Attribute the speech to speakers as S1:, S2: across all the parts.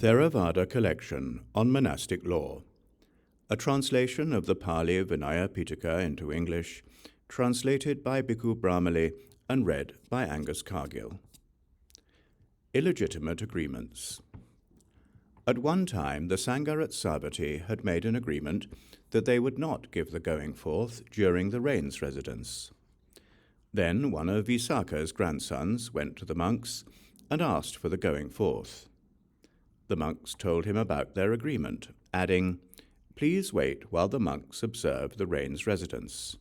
S1: Theravada collection on monastic law. A translation of the Pali Vinaya Pitaka into English, translated by Bhikkhu Brahmali and read by Angus Cargill. Illegitimate agreements. At one time, the Sangha at Savatthi had made an agreement that they would not give the going forth during the rain's residence. Then one of Visakha's grandsons went to the monks and asked for the going forth. The monks told him about their agreement, adding, "Please wait while the monks observe the rain's residence.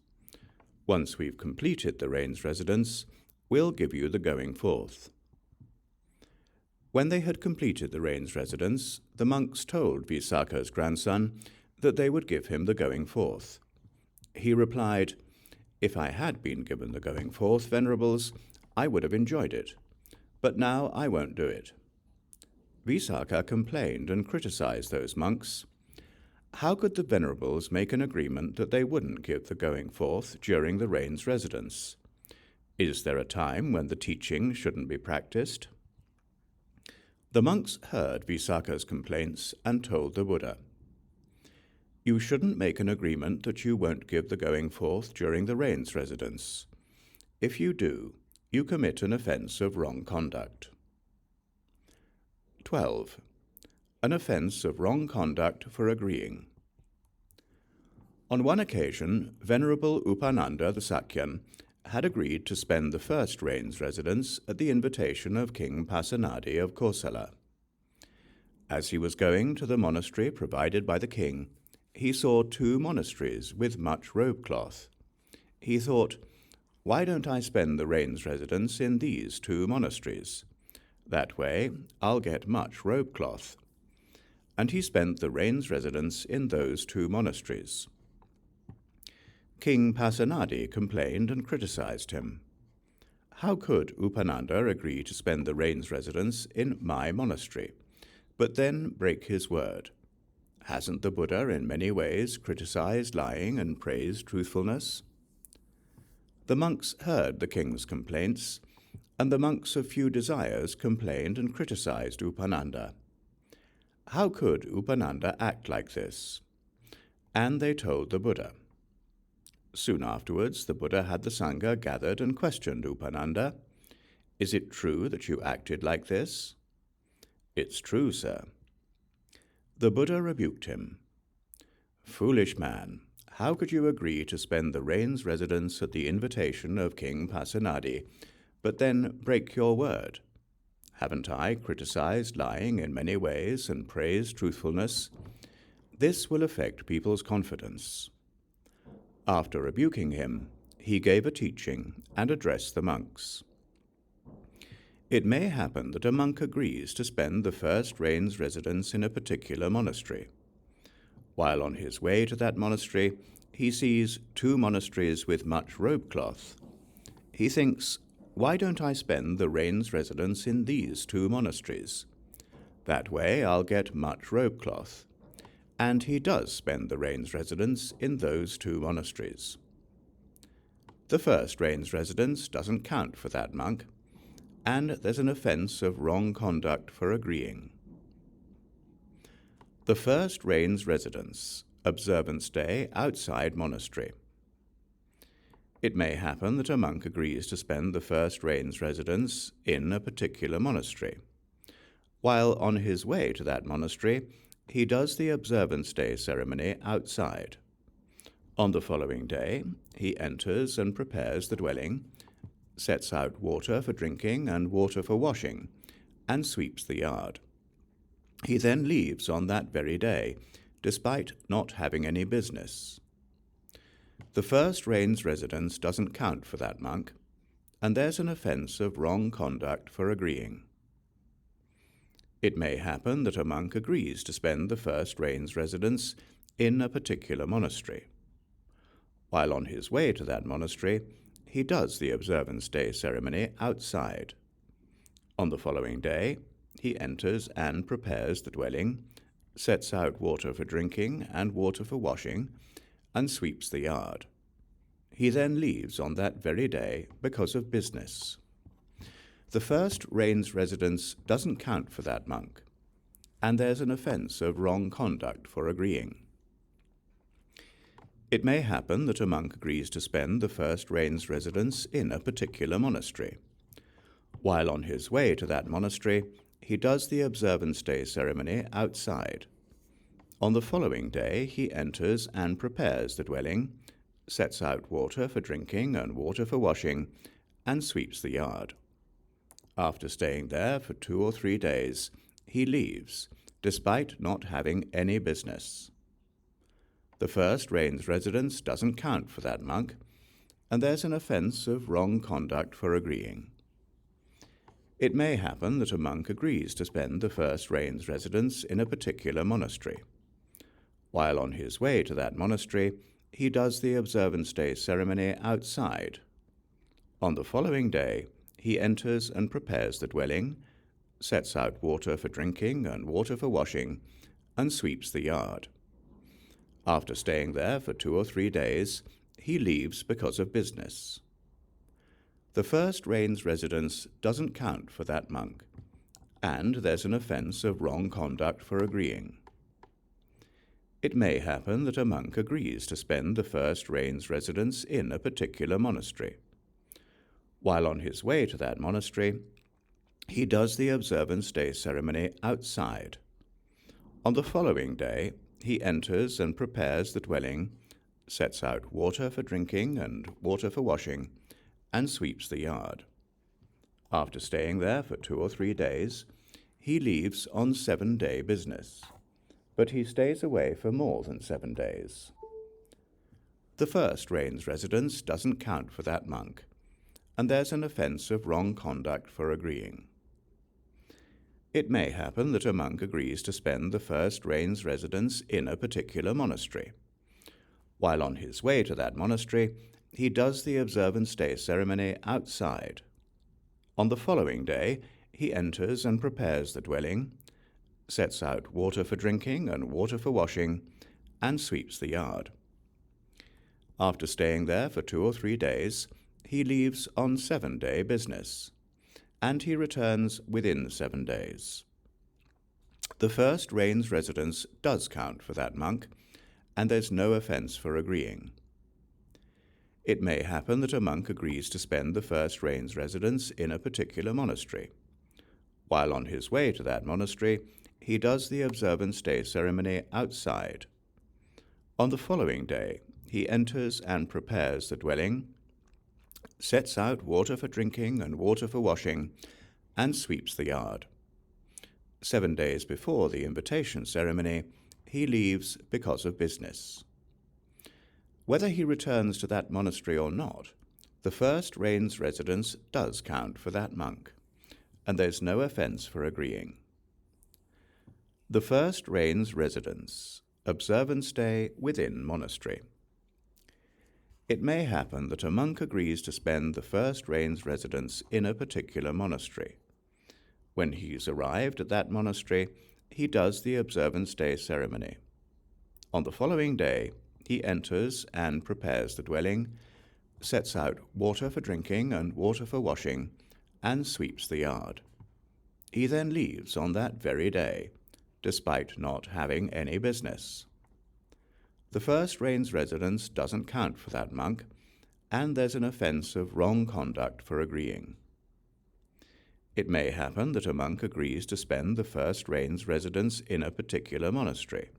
S1: Once we've completed the rain's residence, we'll give you the going forth." When they had completed the rain's residence, the monks told Visakha's grandson that they would give him the going forth. He replied, "If I had been given the going forth, venerables, I would have enjoyed it, but now I won't do it." Visakha complained and criticized those monks. How could the venerables make an agreement that they wouldn't give the going forth during the rain's residence? Is there a time when the teaching shouldn't be practiced? The monks heard Visakha's complaints and told the Buddha, "You shouldn't make an agreement that you won't give the going forth during the rain's residence. If you do, you commit an offense of wrong conduct." 12. An offense of wrong conduct for agreeing. On one occasion, Venerable Upananda the Sakyan had agreed to spend the first rain's residence at the invitation of King Pasenadi of Kosala. As he was going to the monastery provided by the king, he saw two monasteries with much robe cloth. He thought, "Why don't I spend the rain's residence in these two monasteries? That way I'll get much robe cloth." And he spent the rain's residence in those two monasteries. King Pasenadi complained and criticized him. "How could Upananda agree to spend the rain's residence in my monastery, but then break his word? Hasn't the Buddha in many ways criticized lying and praised truthfulness?" The monks heard the king's complaints, and the monks of few desires complained and criticized Upananda. How could Upananda act like this? And they told the Buddha. Soon afterwards, the Buddha had the Sangha gathered and questioned Upananda. "Is it true that you acted like this?" "It's true, sir." The Buddha rebuked him. "Foolish man, how could you agree to spend the rain's residence at the invitation of King Pasenadi, but then break your word? Haven't I criticized lying in many ways and praised truthfulness? This will affect people's confidence." After rebuking him, he gave a teaching and addressed the monks. It may happen that a monk agrees to spend the first rain's residence in a particular monastery. While on his way to that monastery, he sees two monasteries with much robe cloth. He thinks, "Why don't I spend the rain's residence in these two monasteries? That way I'll get much robe cloth." And he does spend the rain's residence in those two monasteries. The first rain's residence doesn't count for that monk, and there's an offense of wrong conduct for agreeing. The first rain's residence, observance day outside monastery. It may happen that a monk agrees to spend the first rain's residence in a particular monastery. While on his way to that monastery, he does the observance day ceremony outside. On the following day, he enters and prepares the dwelling, sets out water for drinking and water for washing, and sweeps the yard. He then leaves on that very day, despite not having any business. The first rain's residence doesn't count for that monk, and there's an offense of wrong conduct for agreeing. It may happen that a monk agrees to spend the first rain's residence in a particular monastery. While on his way to that monastery, he does the observance day ceremony outside. On the following day, he enters and prepares the dwelling, sets out water for drinking and water for washing, and sweeps the yard. He then leaves on that very day because of business. The first rain's residence doesn't count for that monk, and there's an offence of wrong conduct for agreeing. It may happen that a monk agrees to spend the first rain's residence in a particular monastery. While on his way to that monastery, he does the observance day ceremony outside. On the following day, he enters and prepares the dwelling, sets out water for drinking and water for washing, and sweeps the yard. After staying there for 2 or 3 days, he leaves, despite not having any business. The first rain's residence doesn't count for that monk, and there's an offence of wrong conduct for agreeing. It may happen that a monk agrees to spend the first rain's residence in a particular monastery. While on his way to that monastery, he does the observance day ceremony outside. On the following day, he enters and prepares the dwelling, sets out water for drinking and water for washing, and sweeps the yard. After staying there for 2 or 3 days, he leaves because of business. The first rain's residence doesn't count for that monk, and there's an offence of wrong conduct for agreeing. It may happen that a monk agrees to spend the first rain's residence in a particular monastery. While on his way to that monastery, he does the observance day ceremony outside. On the following day, he enters and prepares the dwelling, sets out water for drinking and water for washing, and sweeps the yard. After staying there for 2 or 3 days, he leaves on 7-day business, but he stays away for more than 7 days. The first rain's residence doesn't count for that monk, and there's an offence of wrong conduct for agreeing. It may happen that a monk agrees to spend the first rain's residence in a particular monastery. While on his way to that monastery, he does the observance day ceremony outside. On the following day, he enters and prepares the dwelling, sets out water for drinking and water for washing, and sweeps the yard. After staying there for 2 or 3 days, he leaves on 7-day business, and he returns within 7 days. The first rain's residence does count for that monk, and there's no offence for agreeing. It may happen that a monk agrees to spend the first rain's residence in a particular monastery. While on his way to that monastery, he does the observance day ceremony outside. On the following day, he enters and prepares the dwelling, sets out water for drinking and water for washing, and sweeps the yard. 7 days before the invitation ceremony, he leaves because of business. Whether he returns to that monastery or not, the first rain's residence does count for that monk, and there's no offence for agreeing. The first rain's residence, observance day within monastery. It may happen that a monk agrees to spend the first rain's residence in a particular monastery. When he's arrived at that monastery, he does the observance day ceremony. On the following day, he enters and prepares the dwelling, sets out water for drinking and water for washing, and sweeps the yard. He then leaves on that very day, despite not having any business. The first rain's residence doesn't count for that monk, and there's an offence of wrong conduct for agreeing. It may happen that a monk agrees to spend the first rain's residence in a particular monastery.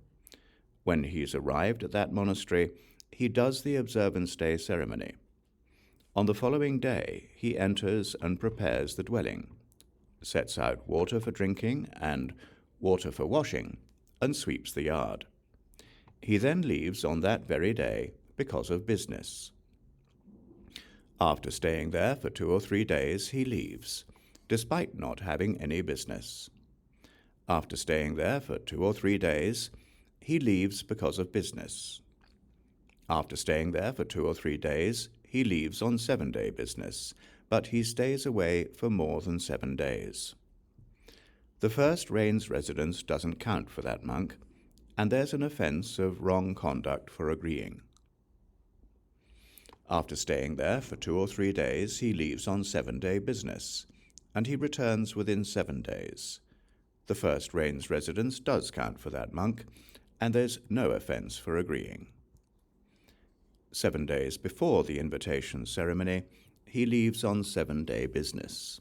S1: When he's arrived at that monastery, he does the observance day ceremony. On the following day, he enters and prepares the dwelling, sets out water for drinking and water for washing, and sweeps the yard. He then leaves on that very day because of business. After staying there for 2 or 3 days, he leaves, despite not having any business. After staying there for 2 or 3 days, he leaves because of business. After staying there for 2 or 3 days, he leaves on 7-day business, but he stays away for more than 7 days. The first rain's residence doesn't count for that monk, and there's an offence of wrong conduct for agreeing. After staying there for 2 or 3 days, he leaves on 7-day business, and he returns within 7 days. The first rain's residence does count for that monk, and there's no offense for agreeing. 7 days before the invitation ceremony, he leaves on 7-day business.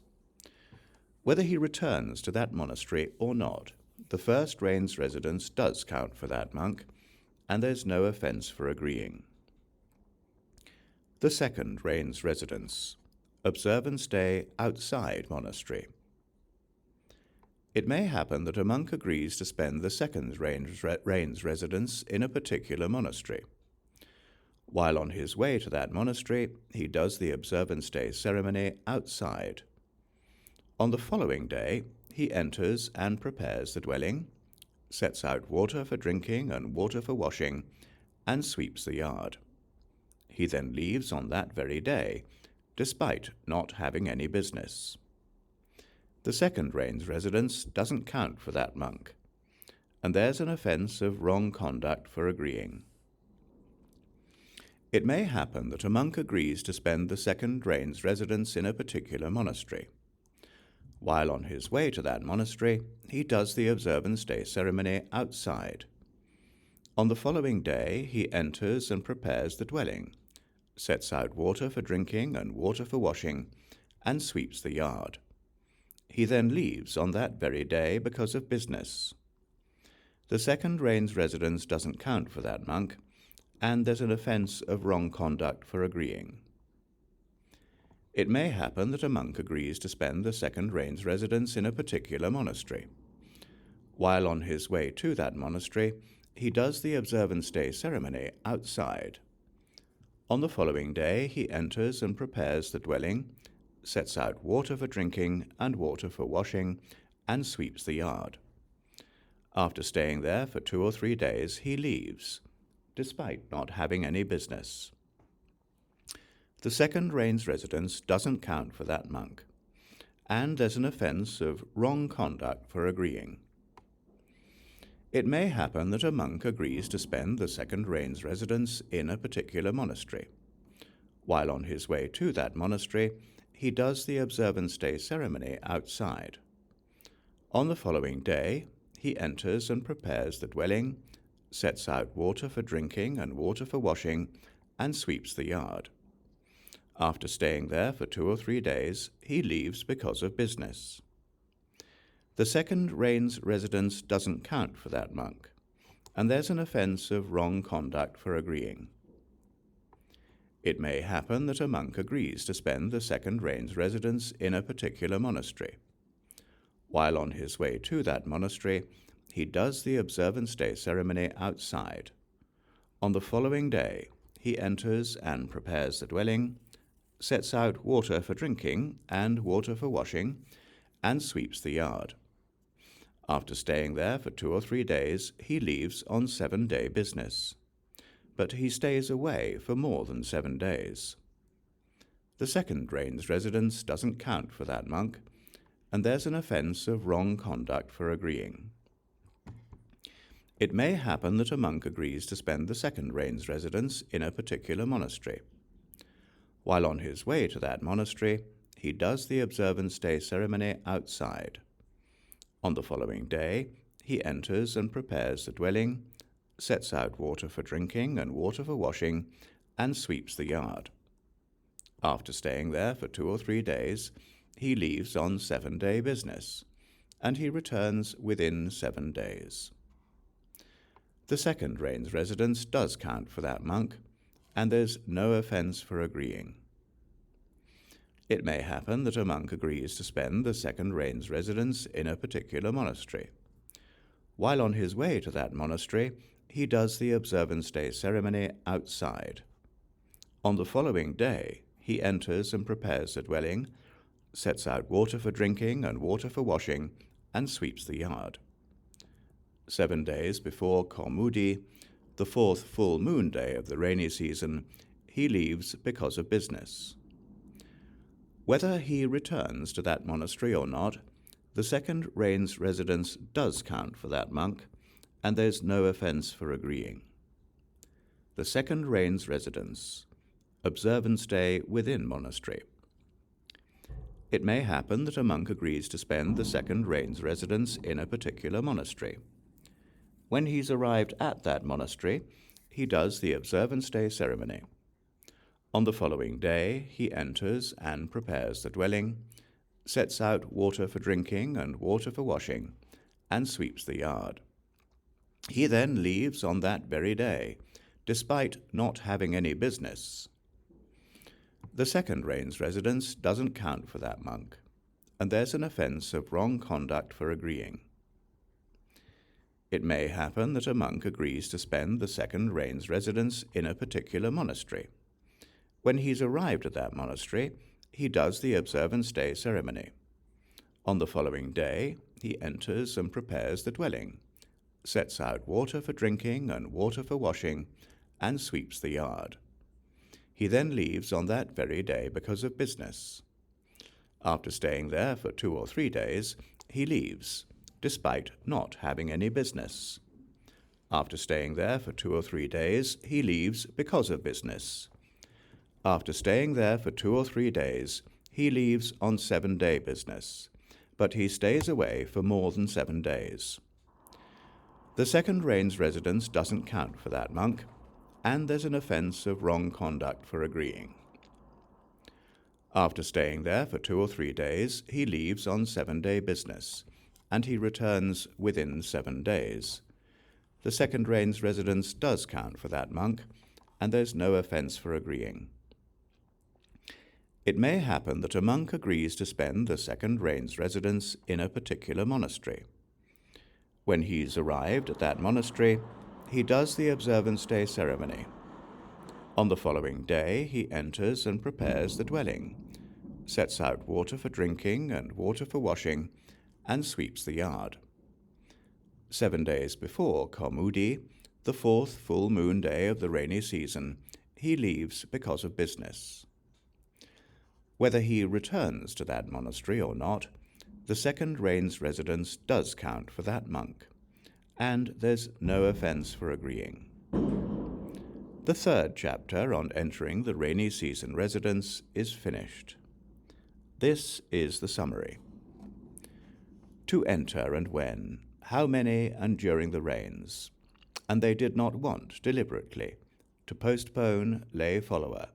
S1: Whether he returns to that monastery or not, the first rain's residence does count for that monk, and there's no offense for agreeing. The second rain's residence. Observe and stay outside monastery. It may happen that a monk agrees to spend the second rain's residence in a particular monastery. While on his way to that monastery, he does the observe and stay ceremony outside. On the following day, he enters and prepares the dwelling, sets out water for drinking and water for washing, and sweeps the yard. He then leaves on that very day, despite not having any business. The second rain's residence doesn't count for that monk, and there's an offense of wrong conduct for agreeing. It may happen that a monk agrees to spend the second rain's residence in a particular monastery. While on his way to that monastery, he does the observe and stay ceremony outside. On the following day, he enters and prepares the dwelling, sets out water for drinking and water for washing, and sweeps the yard. He then leaves on that very day because of business. The second rain's residence doesn't count for that monk, and there's an offense of wrong conduct for agreeing. It may happen that a monk agrees to spend the second rain's residence in a particular monastery. While on his way to that monastery, he does the observe and stay ceremony outside. On the following day, he enters and prepares the dwelling, sets out water for drinking and water for washing, and sweeps the yard. After staying there for 2 or 3 days, he leaves, despite not having any business. The second rain's residence doesn't count for that monk, and there's an offense of wrong conduct for agreeing. It may happen that a monk agrees to spend the second rain's residence in a particular monastery. While on his way to that monastery, he does the observe and stay ceremony outside. On the following day, he enters and prepares the dwelling, sets out water for drinking and water for washing, and sweeps the yard. After staying there for 2 or 3 days, he leaves because of business. The second rain's residence doesn't count for that monk, and there's an offense of wrong conduct for agreeing. It may happen that a monk agrees to spend the second rain's residence in a particular monastery. While on his way to that monastery, he does the observe and stay ceremony outside. On the following day, he enters and prepares the dwelling, sets out water for drinking and water for washing, and sweeps the yard. After staying there for 2 or 3 days, he leaves on 7-day business, but he stays away for more than 7 days. The second rain's residence doesn't count for that monk, and there's an offense of wrong conduct for agreeing. It may happen that a monk agrees to spend the second rain's residence in a particular monastery. While on his way to that monastery, he does the observe and stay ceremony outside. On the following day, he enters and prepares the dwelling, sets out water for drinking and water for washing, and sweeps the yard. After staying there for 2 or 3 days, he leaves on 7-day business, and he returns within 7 days. The second rain's residence does count for that monk, and there's no offense for agreeing. It may happen that a monk agrees to spend the second rain's residence in a particular monastery. While on his way to that monastery, he does the observe and stay ceremony outside. On the following day, he enters and prepares the dwelling, sets out water for drinking and water for washing, and sweeps the yard. 7 days before Kaumudi, the 4th full moon day of the rainy season, he leaves because of business. Whether he returns to that monastery or not, the second rain's residence does count for that monk, and there's no offense for agreeing. The second rain's residence. Observe and stay within monastery. It may happen that a monk agrees to spend the second rain's residence in a particular monastery. When he's arrived at that monastery, he does the observance day ceremony. On the following day, he enters and prepares the dwelling, sets out water for drinking and water for washing, and sweeps the yard. He then leaves on that very day, despite not having any business. The second rain's residence doesn't count for that monk, and there's an offense of wrong conduct for agreeing. It may happen that a monk agrees to spend the second rain's residence in a particular monastery. When he's arrived at that monastery, he does the observance day ceremony. On the following day, he enters and prepares the dwelling, sets out water for drinking and water for washing, and sweeps the yard. He then leaves on that very day because of business. After staying there for 2 or 3 days, he leaves, despite not having any business. After staying there for 2 or 3 days, he leaves because of business. After staying there for 2 or 3 days, he leaves on 7-day business, but he stays away for more than 7 days. The second rain's residence doesn't count for that monk, and there's an offense of wrong conduct for agreeing. After staying there for 2 or 3 days, he leaves on 7-day business, and he returns within 7 days. The second rain's residence does count for that monk, and there's no offense for agreeing. It may happen that a monk agrees to spend the second rain's residence in a particular monastery. When he's arrived at that monastery, he does the observance day ceremony. On the following day, he enters and prepares the dwelling, sets out water for drinking and water for washing, and sweeps the yard. 7 days before Kaumudi, the 4th full moon day of the rainy season, he leaves because of business. Whether he returns to that monastery or not, the second rain's residence does count for that monk, and there's no offense for agreeing. The 3rd chapter on entering the rainy season residence is finished. This is the summary. To enter and when, how many and during the rains, and they did not want deliberately to postpone lay follower,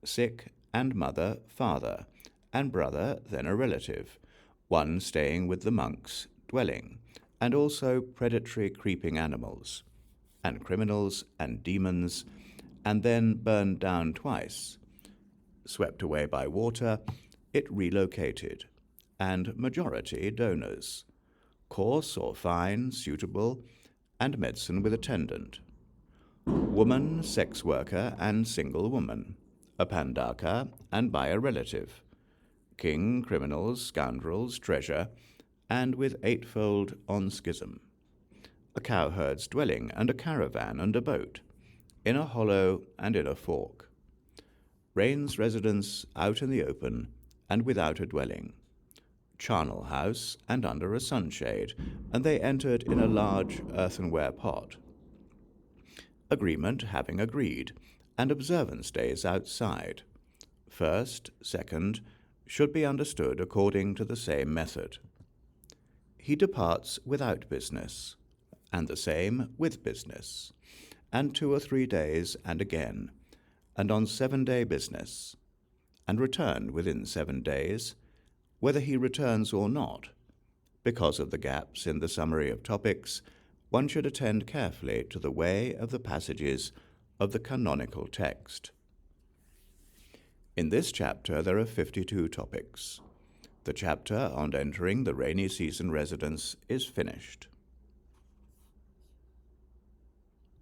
S1: sick and mother, father, and brother, then a relative, one staying with the monks, dwelling, and also predatory creeping animals, and criminals and demons, and then burned down twice. Swept away by water, it relocated, and majority donors, coarse or fine, suitable, and medicine with attendant. Woman, sex worker, and single woman, a pandaka, and by a relative. King, criminals, scoundrels, treasure, and with 8-fold on schism. A cowherd's dwelling, and a caravan, and a boat, in a hollow and in a fork. Rain's residence out in the open, and without a dwelling. Charnel house, and under a sunshade, and they entered in a large earthenware pot. Agreement having agreed, and observance days outside. First, second, should be understood according to the same method. He departs without business, and the same with business, and 2 or 3 days and again, and on 7-day business, and return within 7 days, whether he returns or not. Because of the gaps in the summary of topics, one should attend carefully to the way of the passages of the canonical text. In this chapter there are 52 topics. The chapter on entering the rainy season residence is finished.